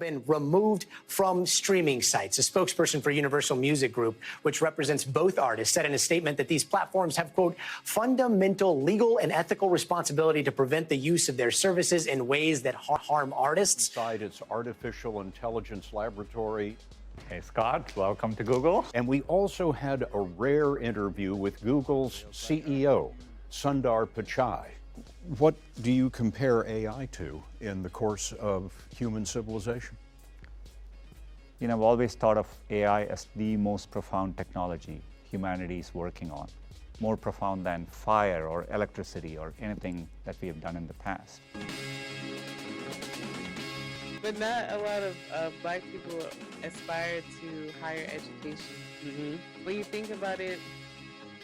been removed from streaming sites. A spokesperson for Universal Music Group, which represents both artists, said in a statement that these platforms have, quote, fundamental legal and ethical responsibility to prevent the use of their services in ways that harm artists. Inside its artificial intelligence laboratory. Hey, Scott, welcome to Google. And we also had a rare interview with Google's CEO, Sundar Pichai. What do you compare AI to in the course of human civilization? You know, I've always thought of AI as the most profound technology humanity is working on, more profound than fire or electricity or anything that we have done in the past. But not a lot of Black people aspire to higher education. Mm-hmm. When you think about it,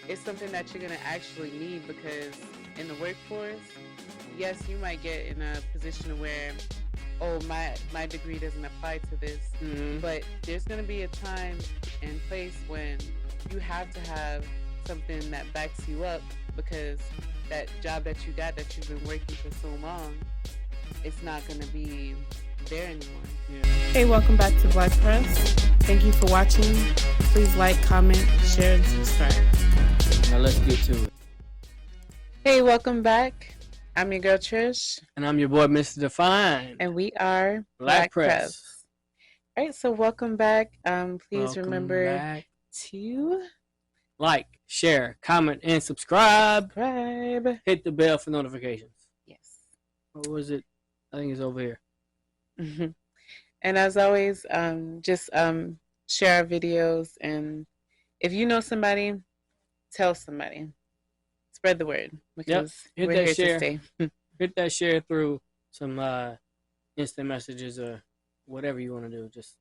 it's something that you're going to actually need, because in the workforce, yes, you might get in a position where, oh, my degree doesn't apply to this, but there's going to be a time and place when you have to have something that backs you up, because that job that you got that you've been working for so long, it's not going to be there anymore. Yeah. Hey, welcome back to Black Press. Thank you for watching. Please like, comment, share, and subscribe. Now let's get to it. Hey, welcome back. I'm your girl Trish. And I'm your boy, Mr. Define. And we are Black Press. All right, so welcome back. Please Welcome remember back. to Like, share, comment, and subscribe. Hit the bell for notifications. Yes. What was it? I think it's over here. Mm-hmm. And as always, just share our videos. And if you know somebody, tell somebody. Spread the word, because Hit we're that here share. to stay. Hit that share through some instant messages or whatever you want to do. Just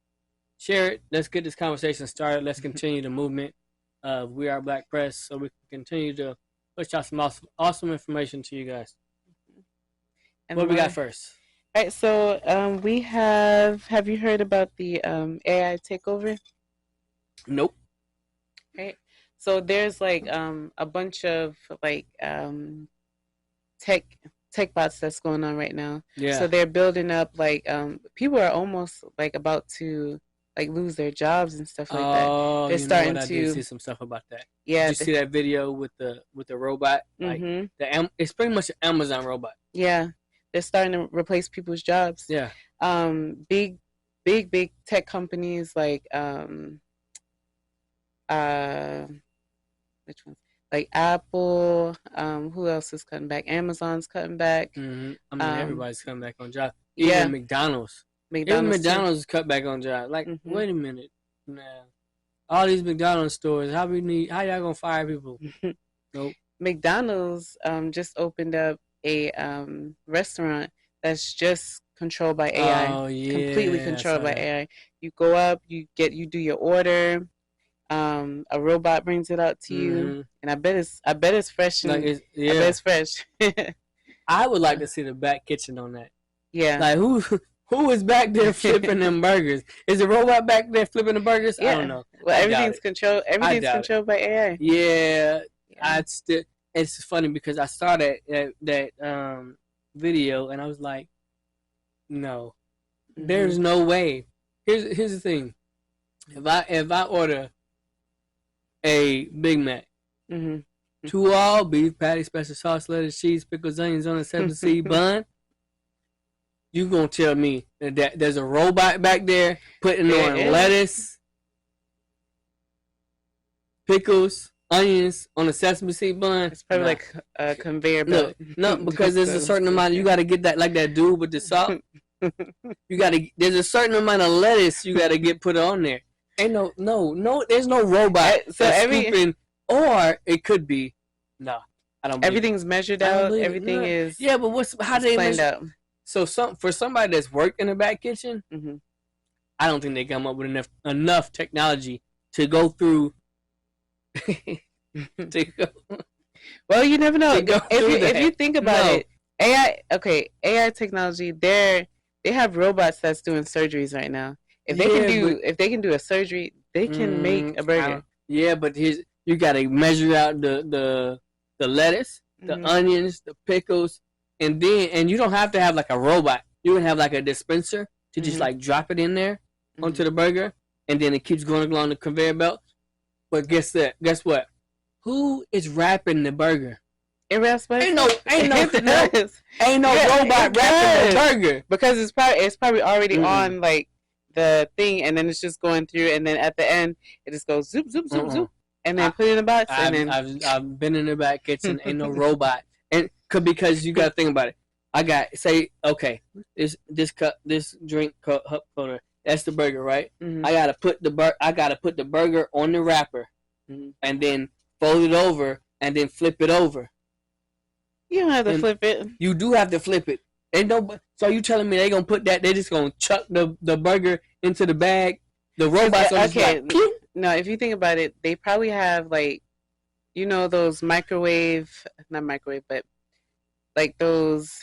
share it. Let's get this conversation started. Let's continue the movement of We Are Black Press, so we can continue to push out some awesome information to you guys. And what we got first? All right, so we have you heard about the AI takeover? Nope. Right. So there's like a bunch of like tech bots that's going on right now. Yeah. So they're building up like people are almost like about to like lose their jobs and stuff like that. They're starting I to did see some stuff about that. Yeah. Did you see that video with the robot? Like it's pretty much an Amazon robot. Yeah. They're starting to replace people's jobs. Yeah. Big tech companies like which ones? Like Apple. Who else is cutting back? Amazon's cutting back. Mm-hmm. I mean, everybody's cutting back on jobs. Yeah. Even McDonald's. Even McDonald's cut back on jobs. Like, wait a minute. Nah. All these McDonald's stores, how y'all gonna fire people? Nope. McDonald's just opened up a restaurant that's just controlled by AI. Oh yeah. Completely controlled by AI. You go up, you do your order. A robot brings it out to you, and I bet it's fresh. Like I bet it's fresh. I would like to see the back kitchen on that. Yeah. Like who is back there flipping them burgers? Is the robot back there flipping the burgers? Yeah. I don't know. Well, everything's controlled. Everything's controlled by AI. Yeah. It's funny because I saw that video and I was like, no, there's no way. Here's the thing. If I order a Big Mac, 2 all beef patty, special sauce, lettuce, cheese, pickles, onions on a 7-seed bun, you gonna tell me that there's a robot back there putting on lettuce, pickles, onions on a sesame seed bun? It's probably like a conveyor belt. No, because there's a certain amount. You got to get that, like that dude with the salt. There's a certain amount of lettuce you got to get put on there. Ain't no. There's no robot. So scooping, or it could be. No, I don't. Everything's measured out. Everything is. Yeah, but how do they measure? Out. So for somebody that's worked in the back kitchen, I don't think they come up with enough technology to go through. Well, you never know. If you think about it, AI technology. They have robots that's doing surgeries right now. If they can do a surgery, they can make a burger. Yeah, but you got to measure out the lettuce, the onions, the pickles, and you don't have to have like a robot. You can have like a dispenser to just like drop it in there onto the burger, and then it keeps going along the conveyor belt. But guess what? Who is wrapping the burger? It wraps by Ain't no It does. robot wrapping the burger. Because it's probably already on like the thing, and then it's just going through, and then at the end it just goes zoop zoop zoop zoop, and then put it in the box. I've been in the back kitchen. Ain't no robot, and because you got to think about it. I got this drink cup holder. That's the burger, right? I gotta put the burger on the wrapper, and then fold it over, and then flip it over. You don't have to flip it. You do have to flip it. So you telling me they gonna put that? They just gonna chuck the burger into the bag? The robots are just like, pew! No, if you think about it, they probably have like, those not microwave, but like those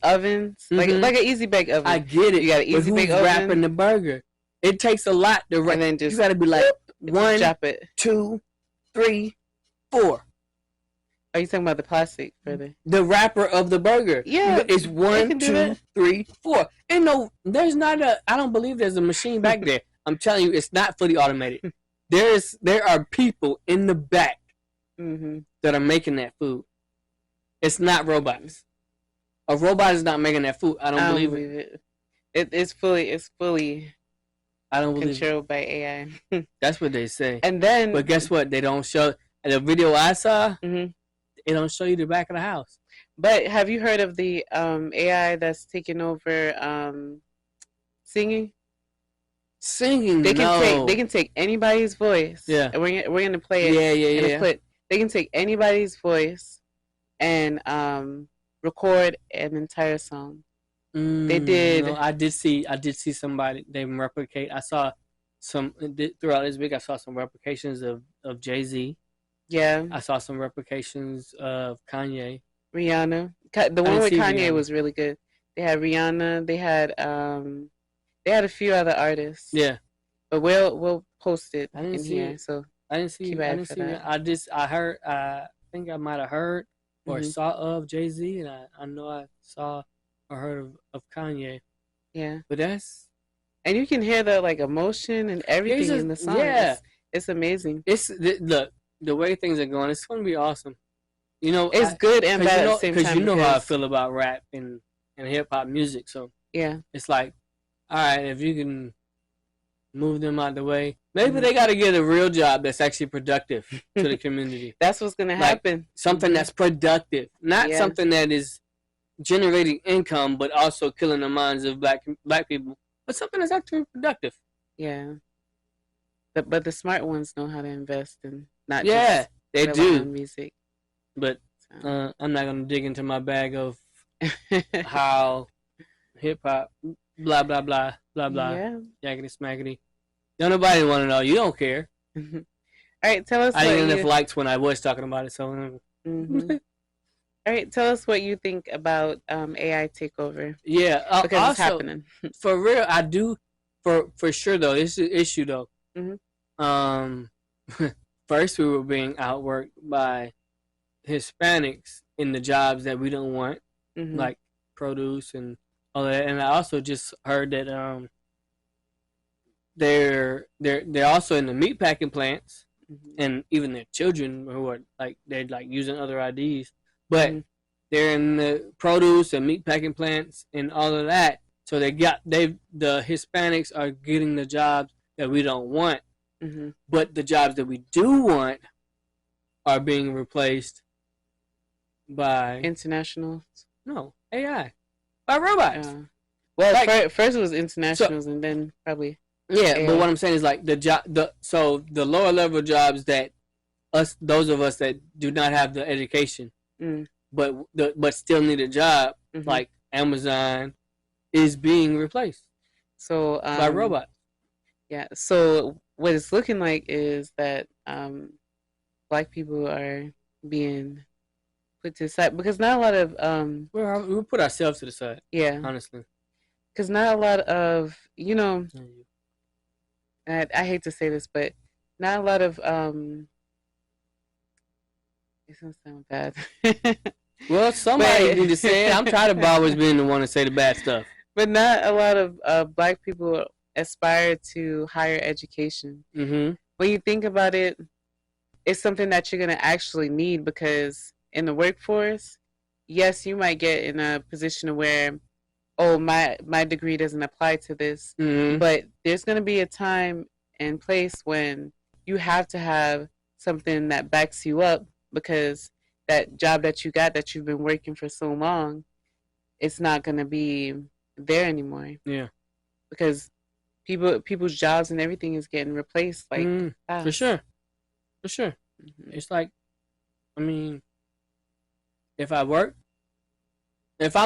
ovens, like an easy bake oven. I get it. You got an easy bake oven. Wrapping the burger? It takes a lot to wrap. And then just you got to be like 1, chop it. 2, 3, 4. Are you talking about the plastic further? The wrapper of the burger. Yeah, it's 1, 2, 3, 4. There's not I don't believe there's a machine back there. I'm telling you, it's not fully automated. There are people in the back that are making that food. It's not robots. A robot is not making that food. I don't believe it. It's fully I don't believe controlled by AI. That's what they say. And then, but guess what? They don't show the video I saw. It don't show you the back of the house. But have you heard of the AI that's taking over singing? Singing, they can take anybody's voice. Yeah, and we're gonna play it. Yeah. They can take anybody's voice and record an entire song. They did. No, I did see somebody. They replicate. I saw some throughout this week. I saw some replications of Jay-Z. Yeah. I saw some replications of Kanye. Rihanna. The one with Kanye was really good. They had Rihanna. They had a few other artists. Yeah. But we'll post it in here. So I didn't see. I heard. I think I might have heard or saw of Jay-Z, and I know I saw or heard of Kanye. Yeah. But that's. And you can hear the like emotion and everything in the song. Yeah. It's amazing. Look. The way things are going, it's going to be awesome. It's good and bad at the same time. Because you know how I feel about rap and hip hop music. So yeah, it's like, all right, if you can move them out the way, maybe they got to get a real job that's actually productive to the community. That's what's going to happen. Something that's productive, not something that is generating income, but also killing the minds of black people. But something that's actually productive. Yeah. But the smart ones know how to invest in. Not just they do music, but I'm not gonna dig into my bag of how hip hop, blah blah blah blah blah, yakety smackety. Don't nobody want to know. You don't care. All right, tell us. I didn't get enough likes when I was talking about it. So, all right, tell us what you think about AI takeover. Yeah, because also, it's happening for real. I do for sure though. It's an issue though. First, we were being outworked by Hispanics in the jobs that we don't want, like produce and all that. And I also just heard that they're also in the meat packing plants, and even their children who are they're using other IDs, but they're in the produce and meat packing plants and all of that. So the Hispanics are getting the jobs that we don't want. But the jobs that we do want are being replaced by internationals. No, AI, by robots. Well, first it was internationals, and then probably AI. But what I'm saying is the lower level jobs that those of us that do not have the education, but still need a job, like Amazon, is being replaced. So by robots. Yeah. So what it's looking like is that black people are being put to the side because not a lot of we put ourselves to the side. Yeah, honestly, because not a lot of I hate to say this, but not a lot of it's gonna sound bad. Well, somebody need to say it. I'm tired of always being the one to say the bad stuff. But not a lot of black people aspire to higher education. Mm-hmm. When you think about it, it's something that you're going to actually need because in the workforce, yes, you might get in a position where, oh, my degree doesn't apply to this, Mm-hmm. but there's going to be a time and place when you have to have something that backs you up because that job that you got that you've been working for so long, it's not going to be there anymore Yeah. because people's jobs and everything is getting replaced like For fast. sure. For sure. Mhm. It's like, I mean, if I'm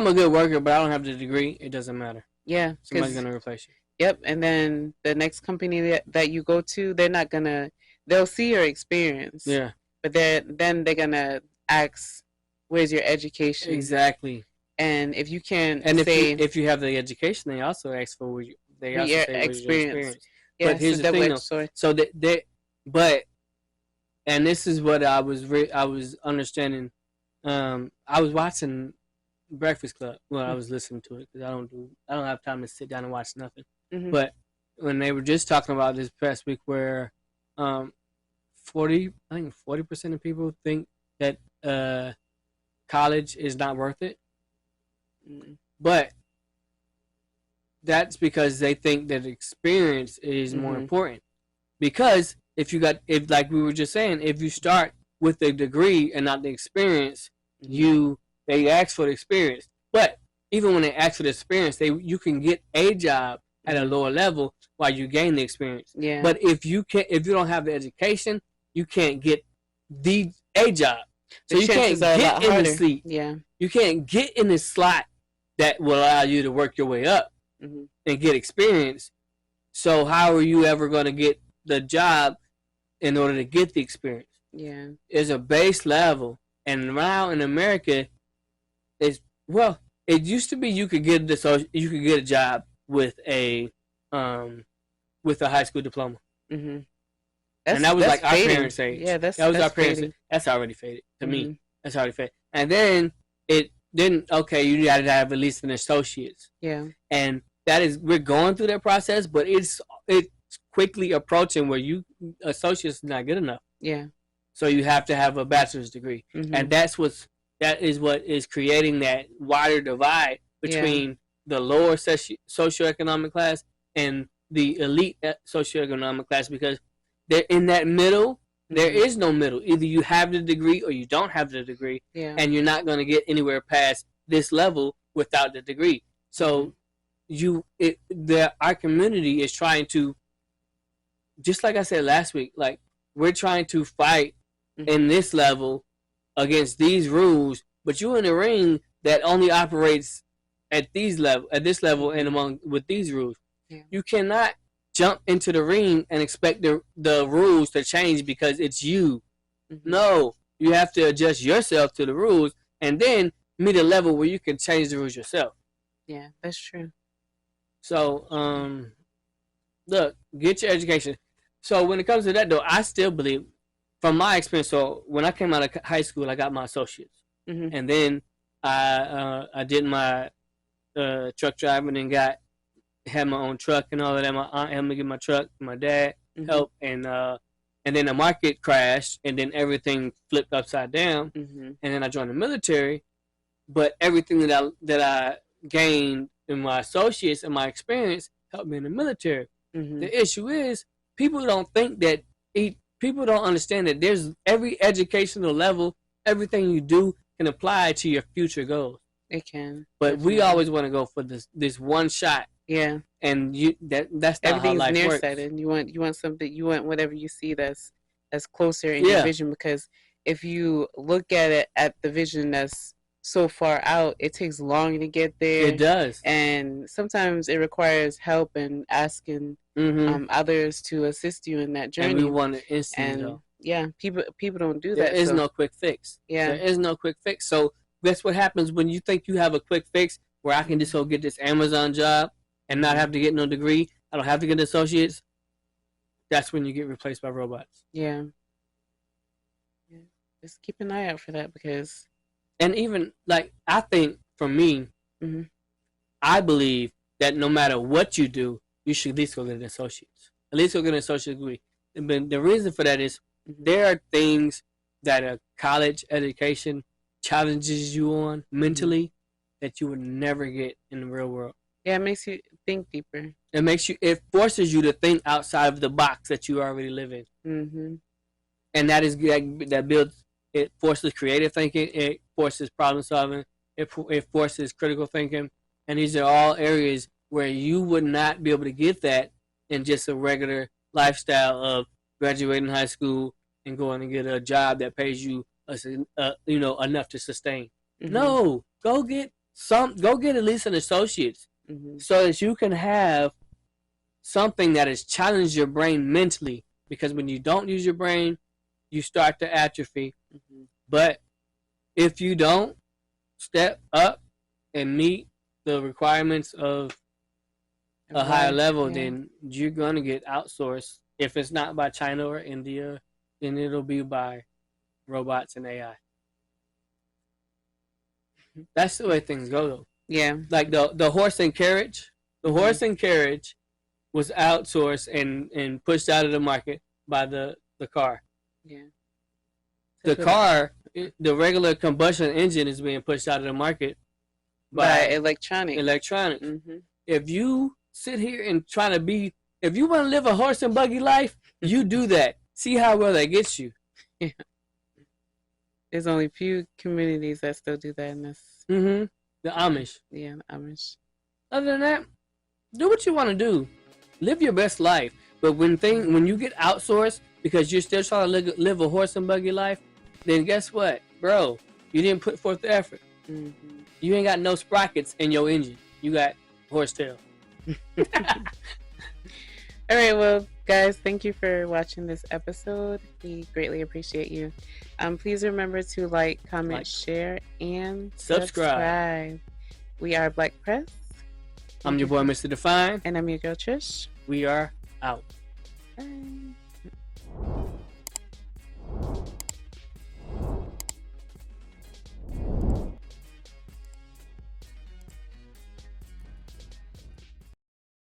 a good worker, but I don't have the degree, it doesn't matter. Yeah, Somebody's 'cause- gonna replace you. yep, and then the next company that you go to, they'll see your experience. Yeah. But then they're gonna ask, "Where's your education?" Exactly. And if you can't And say if you have the education, they also ask for your where's your experience. experience. Yeah, But here's it's a the thing, double-edged though. sword. So and this is what I was understanding. I was watching Breakfast Club. Well, I was listening to it because I don't have time to sit down and watch nothing. Mhm. But when they were just talking about this past week, where 40% of people think that college is not worth it, Mhm. but that's because they think that experience is more Mhm. important. Because if like we were just saying, if you start with the degree and not the experience, they ask for the experience. But even when they ask for the experience, you can get a job at a lower level while you gain the experience. Yeah. But if you don't have the education, you can't get a job. So The you can't chances are a lot get in the harder. seat. Yeah. You can't get in the slot that will allow you to work your way up Mhm. and get experience. So how are you ever going to get the job in order to get the experience? Yeah. It's a base level, and now in America, it used to be you could get a job with a high school diploma, Mhm. and that was that's like our fading. parents' age. Yeah, that's that was our parents' fading. age. That's already faded to me. Mhm. That's already faded. And then you got to have at least an associate's. Yeah. And we're going through that process, but it's quickly approaching where associates is not good enough. Yeah. So you have to have a bachelor's degree, Mhm. and that is what is creating that wider divide between the lower socioeconomic class and the elite socioeconomic class, because they're in that middle. There is no middle. Either you have the degree or you don't have the degree, Yeah. and you're not going to get anywhere past this level without the degree. So our community is trying to, just like I said last week, like we're trying to fight in this level against these rules, but you're in a ring that only operates at this level and with these rules. Yeah. You cannot jump into the ring and expect the rules to change because it's you. Mm-hmm. No, you have to adjust yourself to the rules and then meet a level where you can change the rules yourself. Yeah, that's true. So, look, get your education. So when it comes to that, though, I still believe, from my experience, so when I came out of high school, I got my associates. Mm-hmm. And then I did my truck driving and had my own truck and all of that. My aunt helped me get my truck. My dad helped, and then the market crashed, and then everything flipped upside down. Mm-hmm. And then I joined the military. But everything that I gained in my associates and my experience helped me in the military. Mm-hmm. The issue is people don't think that people don't understand that there's every educational level, everything you do can apply to your future goals. It can. But definitely. we always want to go for this one shot. Yeah. And that's not everything's how life works. nearsighted. You want something. You want whatever you see that's closer in your vision. Because if you look at it at the vision that's so far out, it takes long to get there. It does. And sometimes it requires help and asking others to assist you in that journey. And we want it instantly, though. Yeah, people don't do that. There is no quick fix. Yeah. There is no quick fix. So that's what happens when you think you have a quick fix where I can just go get this Amazon job and not have to get no degree. I don't have to get associates. That's when you get replaced by robots. Yeah. Just keep an eye out for that, because... And even, like, I think, for me, I believe that no matter what you do, you should at least go get an associate's. At least go get an associate's degree. But the reason for that is there are things that a college education challenges you on mentally that you would never get in the real world. Yeah, it makes you think deeper. It forces you to think outside of the box that you already live in. Mm-hmm. And that builds, it forces creative thinking, it forces problem solving, it forces critical thinking. And these are all areas where you would not be able to get that in just a regular lifestyle of graduating high school and going to get a job that pays you, enough to sustain. Mm-hmm. No, go get at least an associate's, so that you can have something that has challenged your brain mentally. Because when you don't use your brain, you start to atrophy. Mm-hmm. But if you don't step up and meet the requirements of a higher level, then you're going to get outsourced. If it's not by China or India, then it'll be by robots and AI. That's the way things go, though. Yeah. Like the horse and carriage. The horse and carriage was outsourced and pushed out of the market by the car. Yeah. The car, the regular combustion engine is being pushed out of the market by electronics. Mm-hmm. If you sit here and if you want to live a horse and buggy life, you do that. See how well that gets you. Yeah. There's only few communities that still do that in this. Mm-hmm. The Amish. Yeah, the Amish. Other than that, do what you want to do. Live your best life. But when you get outsourced because you're still trying to live a horse and buggy life, then guess what? Bro, you didn't put forth the effort. Mm-hmm. You ain't got no sprockets in your engine. You got horsetail. All right, well, guys, thank you for watching this episode. We greatly appreciate you. Please remember to like, comment, share, and subscribe. We are Black Press. I'm your boy, Mr. Define. And I'm your girl, Trish. We are out. Bye.